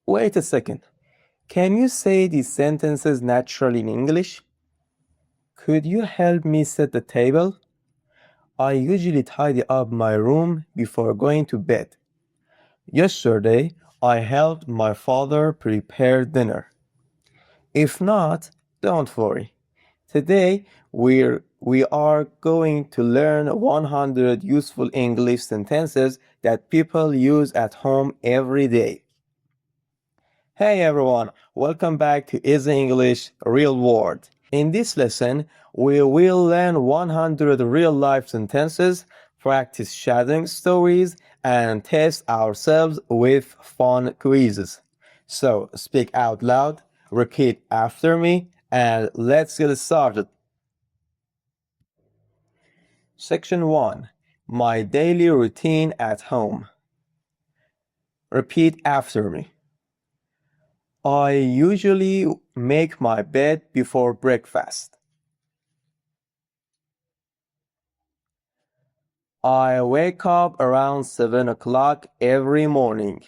Wait a second. Can you say these sentences naturally in English? Could you help me set the table? I usually tidy up my room before going to bed. Yesterday, I helped my father prepare dinner. If not, don't worry. Today, we are going to learn 100 useful English sentences that people use at home every day. Hey everyone, welcome back to Easy English Real World. In this lesson, we will learn 100 real-life sentences, practice shadowing stories, and test ourselves with fun quizzes. So speak out loud, repeat after me, and let's get started. Section 1. My daily routine at home. Repeat after me. I usually make my bed before breakfast. I wake up around 7 o'clock every morning.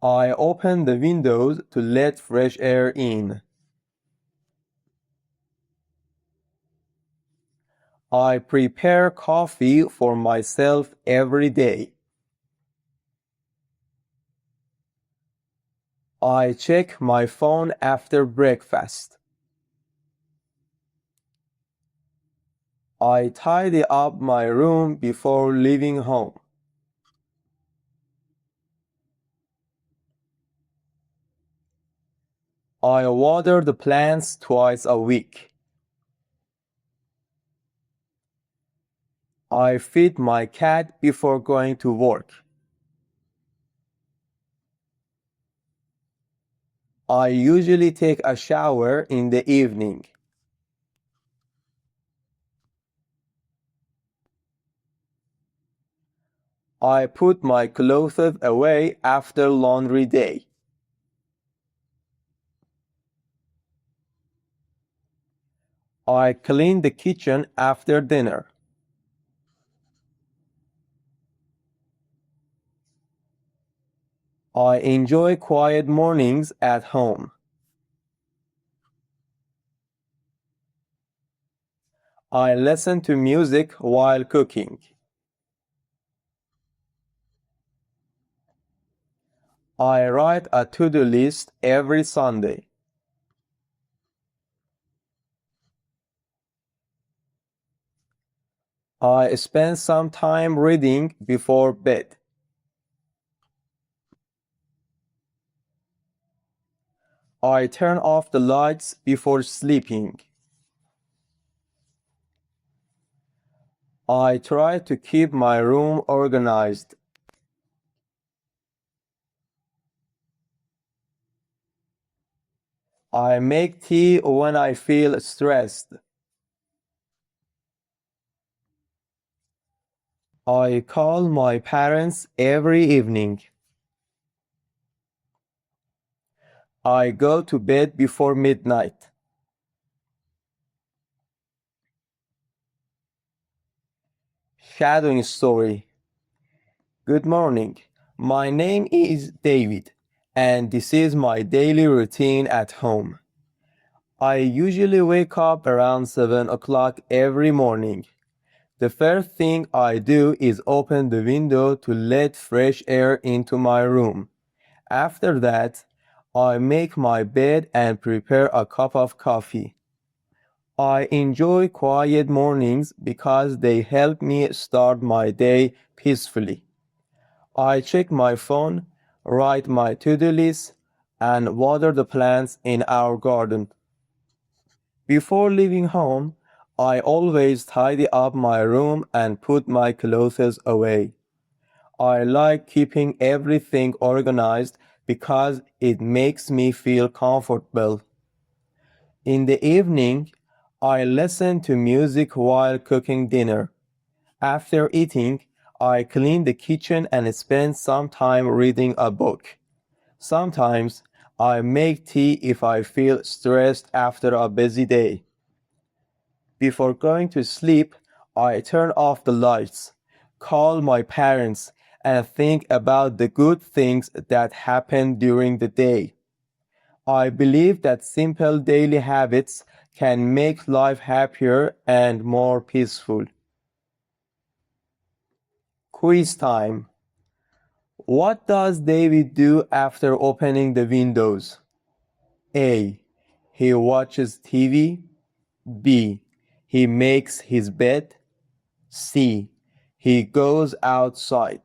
I open the windows to let fresh air in. I prepare coffee for myself every day. I check my phone after breakfast. I tidy up my room before leaving home. I water the plants twice a week. I feed my cat before going to work. I usually take a shower in the evening. I put my clothes away after laundry day. I clean the kitchen after dinner. I enjoy quiet mornings at home. I listen to music while cooking. I write a to-do list every Sunday. I spend some time reading before bed. I turn off the lights before sleeping. I try to keep my room organized. I make tea when I feel stressed. I call my parents every evening. I go to bed before midnight. Shadowing story. Good morning. My name is David, and this is my daily routine at home. I usually wake up around 7 o'clock every morning. The first thing I do is open the window to let fresh air into my room. After that, I make my bed and prepare a cup of coffee. I enjoy quiet mornings because they help me start my day peacefully. I check my phone, write my to-do list, and water the plants in our garden. Before leaving home, I always tidy up my room and put my clothes away. I like keeping everything organized because it makes me feel comfortable. In the evening, I listen to music while cooking dinner. After eating, I clean the kitchen and spend some time reading a book. Sometimes I make tea if I feel stressed after a busy day. Before going to sleep, I turn off the lights. call my parents, and think about the good things that happened during the day. I believe that simple daily habits can make life happier and more peaceful. Quiz time. What does David do after opening the windows? A. He watches TV. B. He makes his bed. C. He goes outside.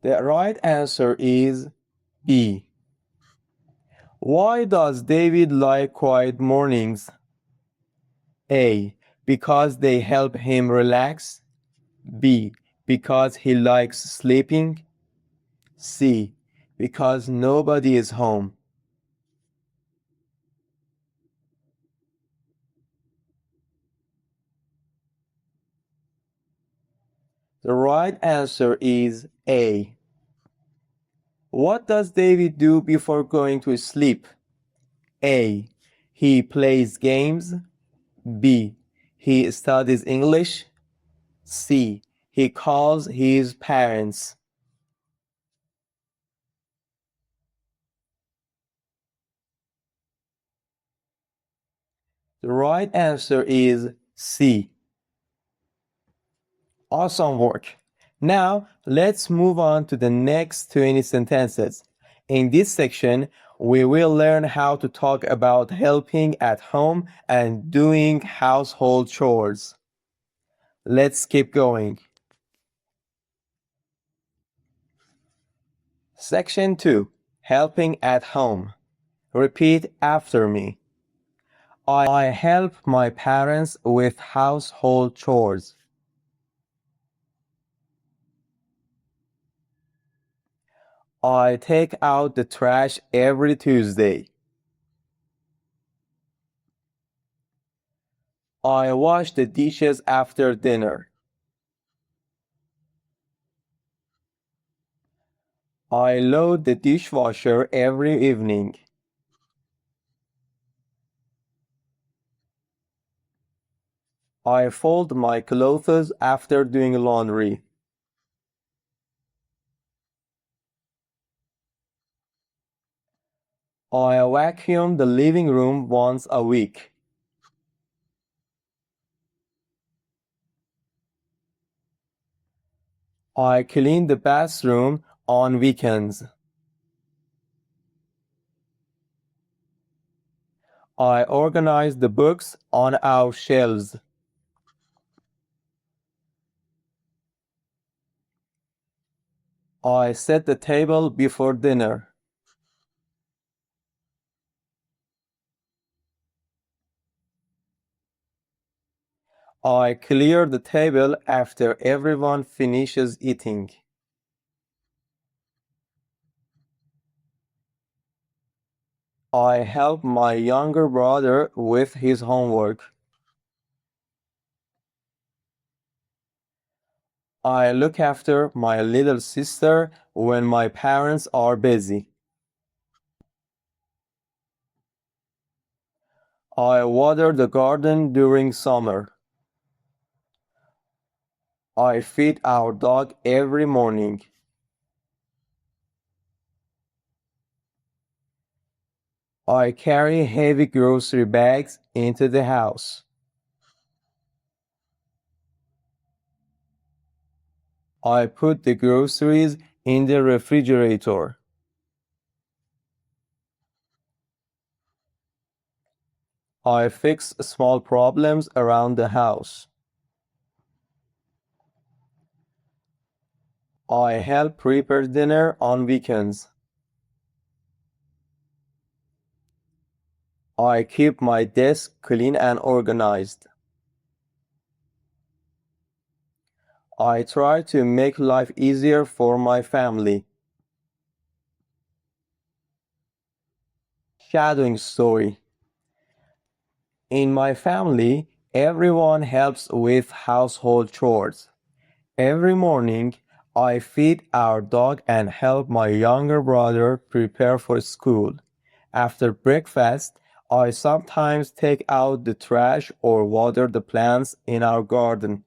The right answer is B. Why does David like quiet mornings? A. Because they help him relax. B. Because he likes sleeping. C. Because nobody is home. The right answer is A. What does David do before going to sleep? A. He plays games. B. He studies English. C. He calls his parents. The right answer is C. Awesome work. Now, let's move on to the next 20 sentences. In this section, we will learn how to talk about helping at home and doing household chores. Let's keep going. Section 2. Helping at home. Repeat after me. I help my parents with household chores. I take out the trash every Tuesday. I wash the dishes after dinner. I load the dishwasher every evening. I fold my clothes after doing laundry. I vacuum the living room once a week. I clean the bathroom on weekends. I organize the books on our shelves. I set the table before dinner. I clear the table after everyone finishes eating. I help my younger brother with his homework. I look after my little sister when my parents are busy. I water the garden during summer. I feed our dog every morning. I carry heavy grocery bags into the house. I put the groceries in the refrigerator. I fix small problems around the house. I help prepare dinner on weekends. I keep my desk clean and organized. I try to make life easier for my family. Shadowing story. In my family, everyone helps with household chores. Every morning, I feed our dog and help my younger brother prepare for school. After breakfast, I sometimes take out the trash or water the plants in our garden.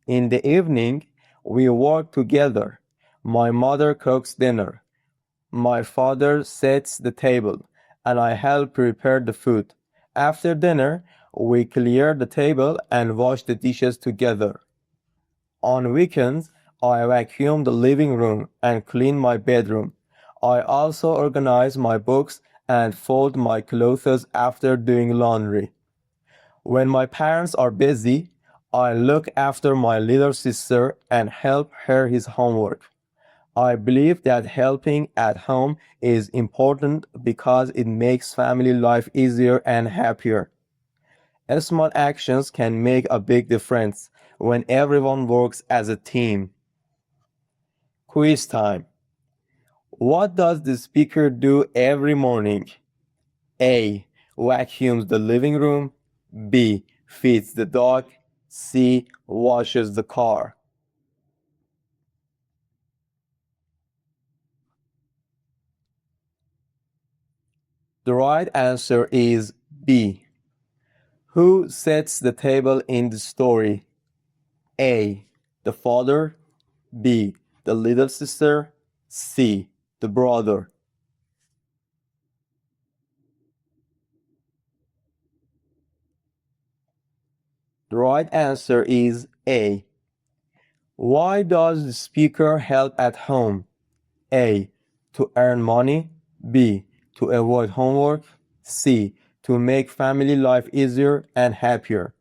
In the evening, we work together. My mother cooks dinner. My father sets the table, and I help prepare the food. After dinner, we clear the table and wash the dishes together. On weekends, I vacuum the living room and clean my bedroom. I also organize my books and fold my clothes after doing laundry. When my parents are busy, I look after my little sister and help her his homework. I believe that helping at home is important because it makes family life easier and happier. Small actions can make a big difference when everyone works as a team. Quiz time. What does the speaker do every morning? A. Vacuums the living room. B. Feeds the dog. C. Washes the car. The right answer is B. Who sets the table in the story? A. The father. B. The little sister. C. The brother. The right answer is A. Why does the speaker help at home? A. To earn money. B. To avoid homework. C. To make family life easier and happier.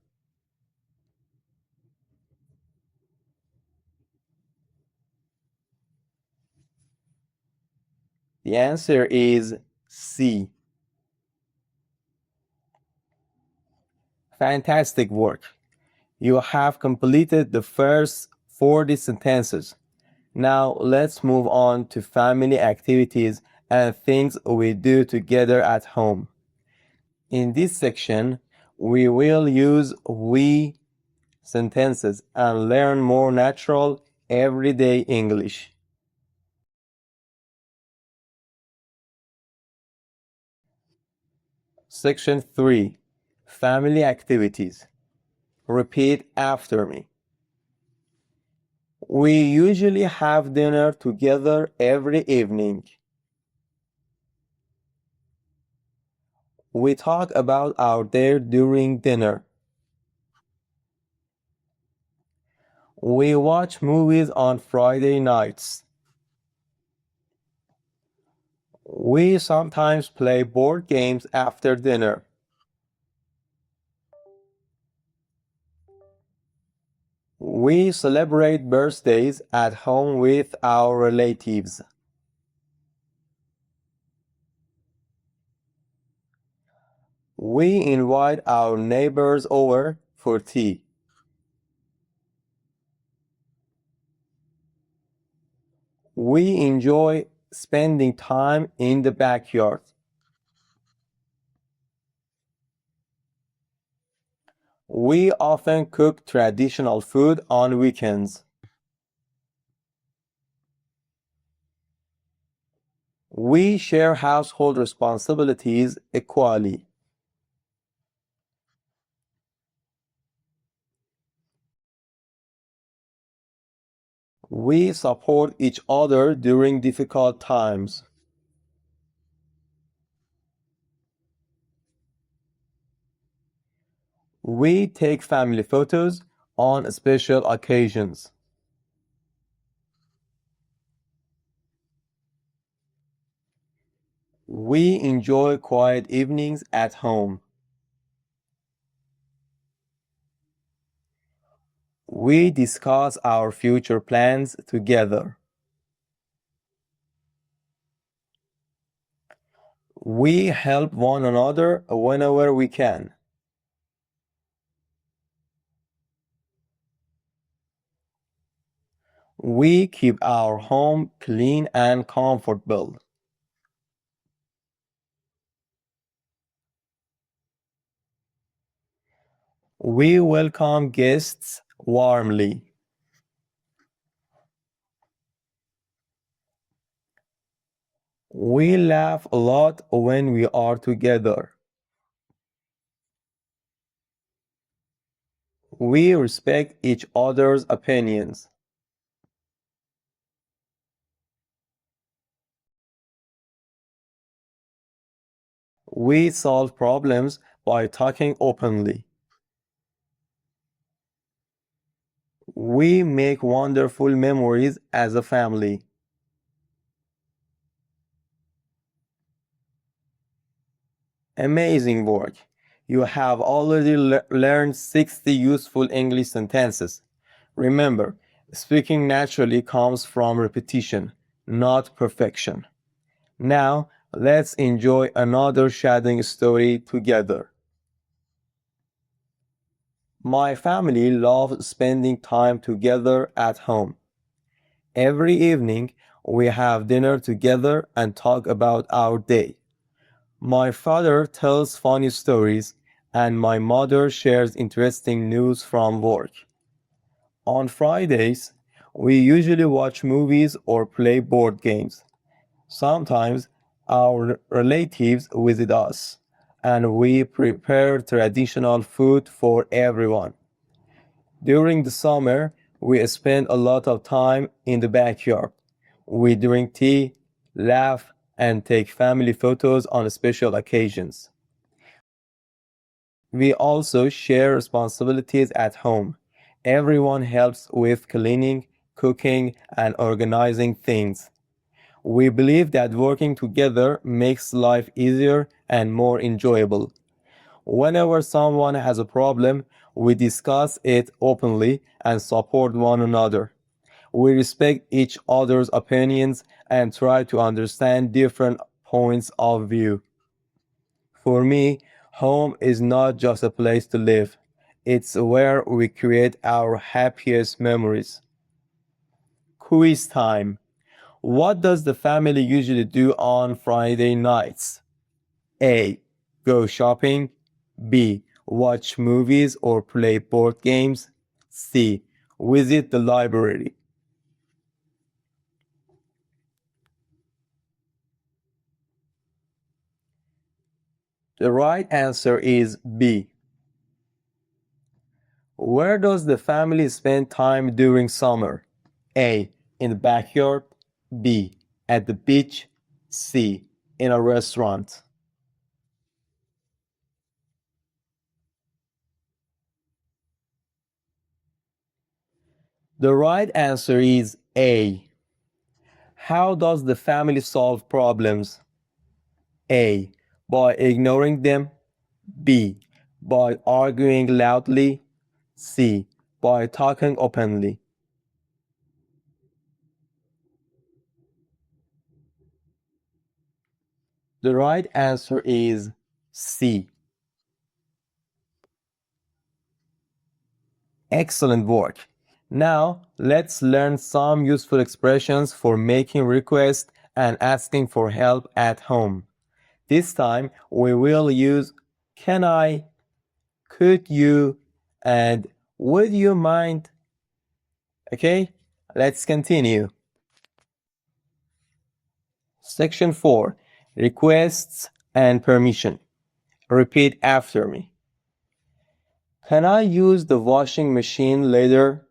The answer is C. Fantastic work. You have completed the first 40 sentences. Now let's move on to family activities and things we do together at home. In this section, we will use we sentences and learn more natural, everyday English. Section 3. Family activities. Repeat after me. We usually have dinner together every evening. We talk about our day during dinner. We watch movies on Friday nights. We sometimes play board games after dinner. We celebrate birthdays at home with our relatives. We invite our neighbors over for tea. We enjoy spending time in the backyard. We often cook traditional food on weekends. We share household responsibilities equally. We support each other during difficult times. We take family photos on special occasions. We enjoy quiet evenings at home. We discuss our future plans together. We help one another whenever we can. We keep our home clean and comfortable. We welcome guests warmly. We laugh a lot when we are together. We respect each other's opinions. We solve problems by talking openly. We make wonderful memories as a family. Amazing work. You have already learned 60 useful English sentences. Remember, speaking naturally comes from repetition, not perfection. Now, let's enjoy another shadowing story together. My family loves spending time together at home. Every evening, we have dinner together and talk about our day. My father tells funny stories, and my mother shares interesting news from work. On Fridays, we usually watch movies or play board games. Sometimes our relatives visit us, and we prepare traditional food for everyone. During the summer, we spend a lot of time in the backyard. We drink tea, laugh, and take family photos on special occasions. We also share responsibilities at home. Everyone helps with cleaning, cooking, and organizing things. We believe that working together makes life easier and more enjoyable. Whenever someone has a problem, we discuss it openly and support one another. We respect each other's opinions and try to understand different points of view. For me, home is not just a place to live, it's where we create our happiest memories. Quiz time. What does the family usually do on Friday nights? A. Go shopping. B. Watch movies or play board games. C. Visit the library. The right answer is B. Where does the family spend time during summer? A. In the backyard. B. At the beach. C. In a restaurant. The right answer is A. How does the family solve problems? A. By ignoring them. B. By arguing loudly. C. By talking openly. The right answer is C. Excellent work. Now, let's learn some useful expressions for making requests and asking for help at home. This time, we will use can I, could you, and would you mind? Okay, let's continue. Section 4 Requests and Permission. Repeat after me. Can I use the washing machine later?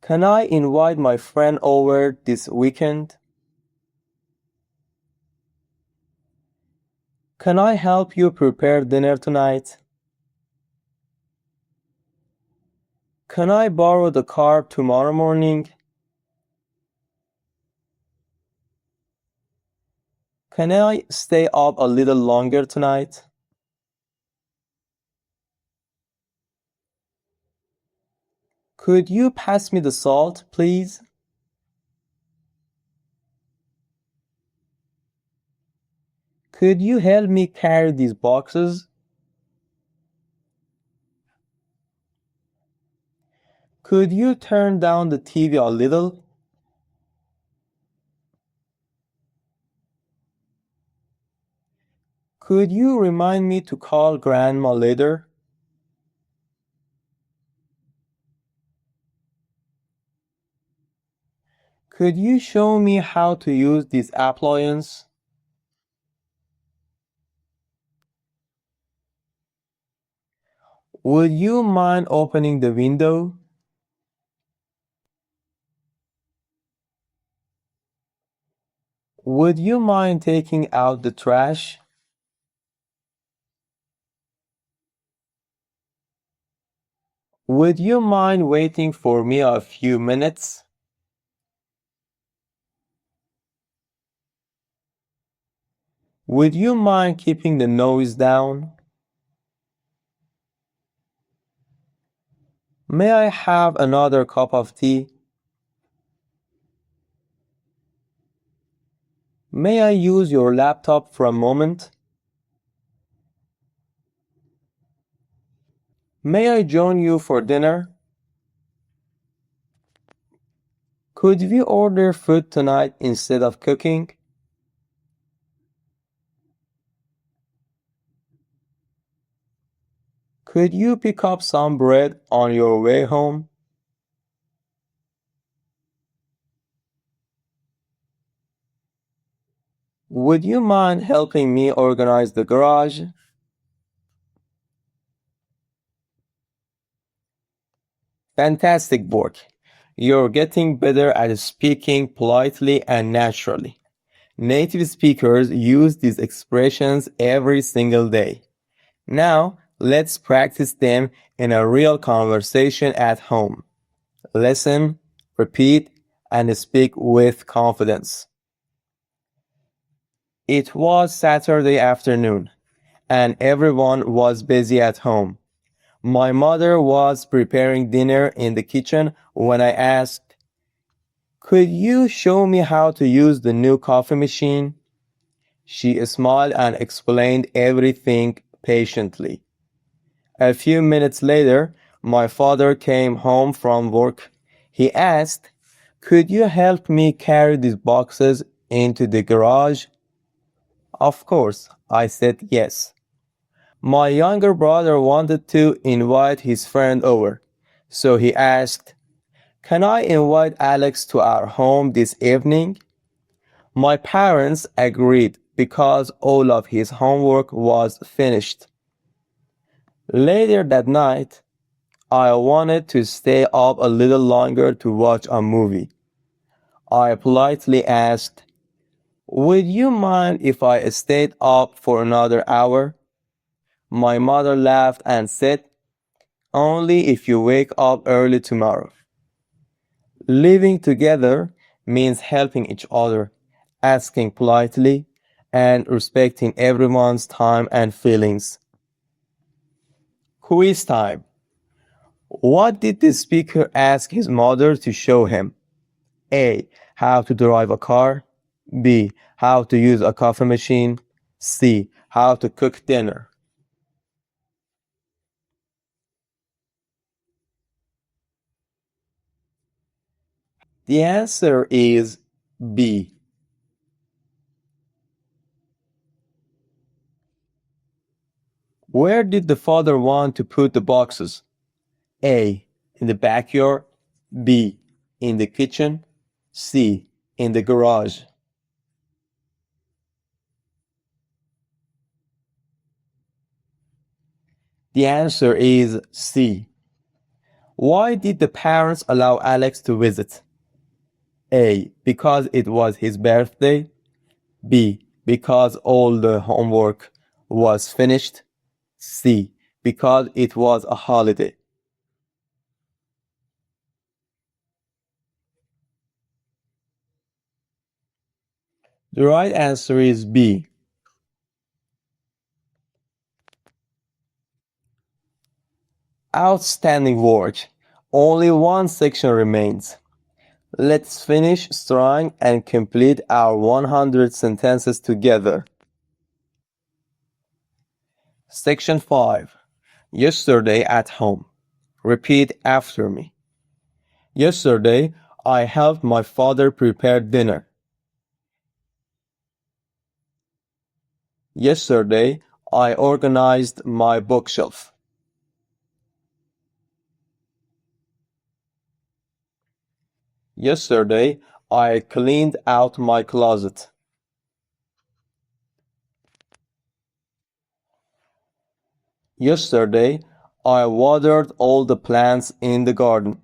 Can I invite my friend over this weekend? Can I help you prepare dinner tonight? Can I borrow the car tomorrow morning? Can I stay up a little longer tonight? Could you pass me the salt, please? Could you help me carry these boxes? Could you turn down the TV a little? Could you remind me to call Grandma later? Could you show me how to use this appliance? Would you mind opening the window? Would you mind taking out the trash? Would you mind waiting for me a few minutes? Would you mind keeping the noise down? May I have another cup of tea? May I use your laptop for a moment? May I join you for dinner? Could we order food tonight instead of cooking? Could you pick up some bread on your way home? Would you mind helping me organize the garage? Fantastic work. You're getting better at speaking politely and naturally. Native speakers use these expressions every single day. Now, let's practice them in a real conversation at home. Listen, repeat, and speak with confidence. It was Saturday afternoon, and everyone was busy at home. My mother was preparing dinner in the kitchen when I asked, "Could you show me how to use the new coffee machine?" She smiled and explained everything patiently. A few minutes later, my father came home from work. He asked, "Could you help me carry these boxes into the garage?" Of course, I said yes. My younger brother wanted to invite his friend over, so he asked, "Can I invite Alex to our home this evening?" My parents agreed because all of his homework was finished. Later that night, I wanted to stay up a little longer to watch a movie. I politely asked, "Would you mind if I stayed up for another hour?" My mother laughed and said, "Only if you wake up early tomorrow." Living together means helping each other, asking politely, and respecting everyone's time and feelings. Quiz time. What did the speaker ask his mother to show him? A. How to drive a car. B. How to use a coffee machine. C. How to cook dinner. The answer is B. Where did the father want to put the boxes? A. In the backyard. B. In the kitchen. C. In the garage. The answer is C. Why did the parents allow Alex to visit? A. Because it was his birthday. B. Because all the homework was finished. C. Because it was a holiday. The right answer is B. Outstanding work. Only one section remains. Let's finish strong and complete our 100 sentences together. Section 5. Yesterday at home. Repeat after me. Yesterday, I helped my father prepare dinner. Yesterday, I organized my bookshelf. Yesterday, I cleaned out my closet. Yesterday, I watered all the plants in the garden.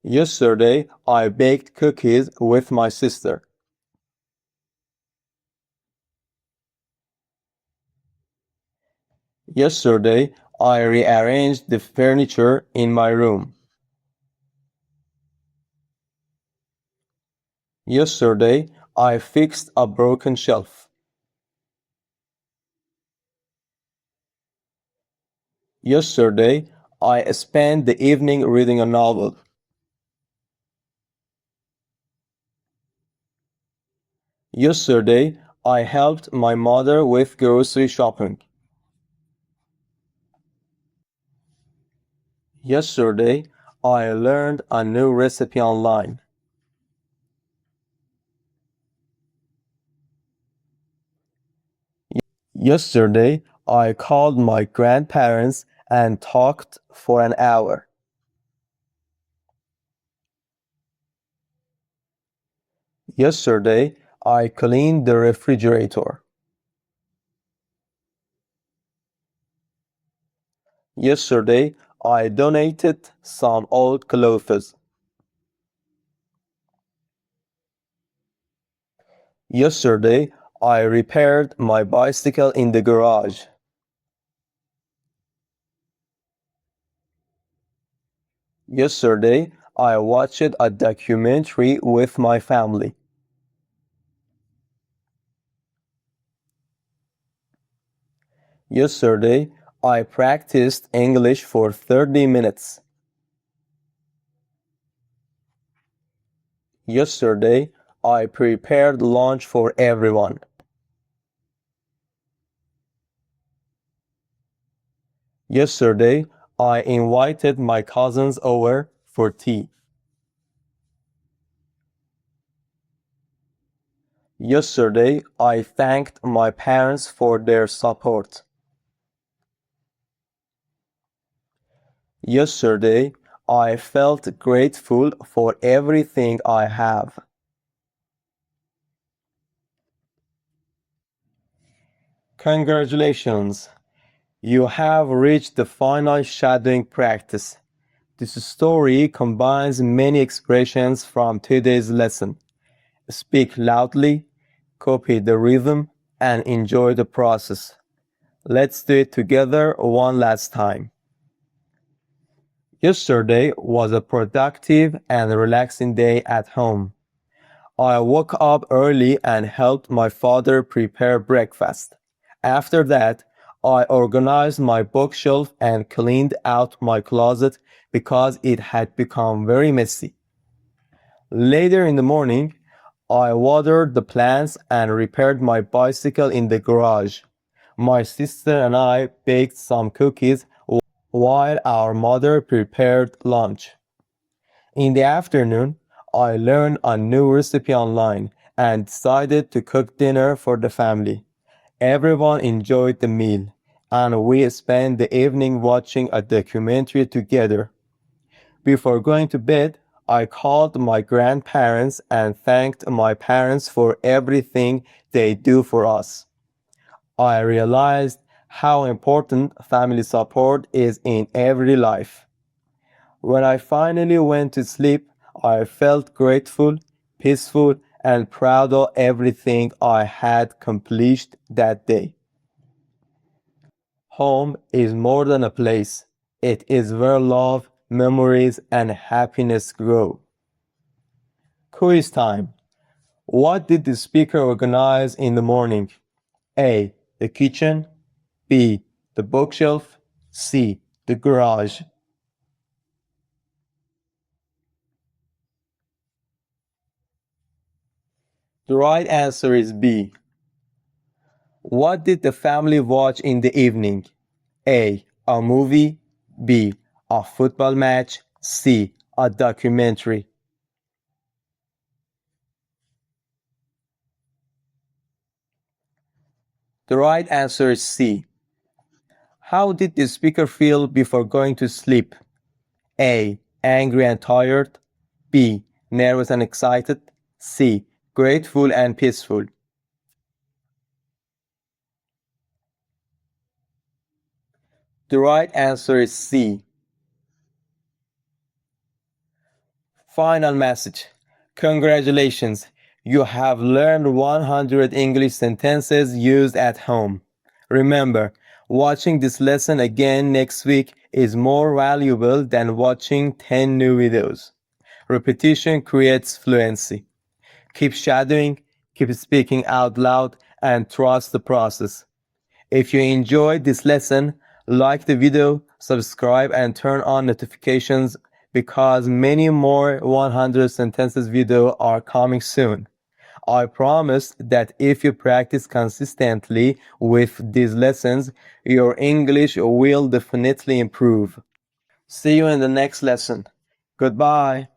Yesterday, I baked cookies with my sister. Yesterday, I rearranged the furniture in my room. Yesterday, I fixed a broken shelf. Yesterday, I spent the evening reading a novel. Yesterday, I helped my mother with grocery shopping. Yesterday, I learned a new recipe online. Yesterday, I called my grandparents and talked for an hour. Yesterday, I cleaned the refrigerator. Yesterday, I donated some old clothes. Yesterday, I repaired my bicycle in the garage. Yesterday, I watched a documentary with my family. Yesterday, I practiced English for 30 minutes. Yesterday, I prepared lunch for everyone. Yesterday, I invited my cousins over for tea. Yesterday, I thanked my parents for their support. Yesterday, I felt grateful for everything I have. Congratulations! You have reached the final shadowing practice. This story combines many expressions from today's lesson. Speak loudly, copy the rhythm, and enjoy the process. Let's do it together one last time. Yesterday was a productive and relaxing day at home. I woke up early and helped my father prepare breakfast. After that, I organized my bookshelf and cleaned out my closet because it had become very messy. Later in the morning, I watered the plants and repaired my bicycle in the garage. My sister and I baked some cookies while our mother prepared lunch. In the afternoon, I learned a new recipe online and decided to cook dinner for the family. Everyone enjoyed the meal, and we spent the evening watching a documentary together. Before going to bed, I called my grandparents and thanked my parents for everything they do for us. I realized how important family support is in every life. When I finally went to sleep, I felt grateful, peaceful, and proud of everything I had accomplished that day. Home is more than a place. It is where love, memories, and happiness grow. Quiz time. What did the speaker organize in the morning? A. The kitchen. B. The bookshelf. C. The garage. The right answer is B. What did the family watch in the evening? A. A movie. B. A football match. C. A documentary. The right answer is C. How did the speaker feel before going to sleep? A. Angry and tired. B. Nervous and excited. C. Grateful and peaceful. The right answer is C. Final message. Congratulations! You have learned 100 English sentences used at home. Remember, watching this lesson again next week is more valuable than watching 10 new videos. Repetition creates fluency. Keep shadowing, keep speaking out loud, and trust the process. If you enjoyed this lesson, like the video, subscribe, and turn on notifications because many more 100 sentences video are coming soon. I promise that if you practice consistently with these lessons, your English will definitely improve. See you in the next lesson. Goodbye.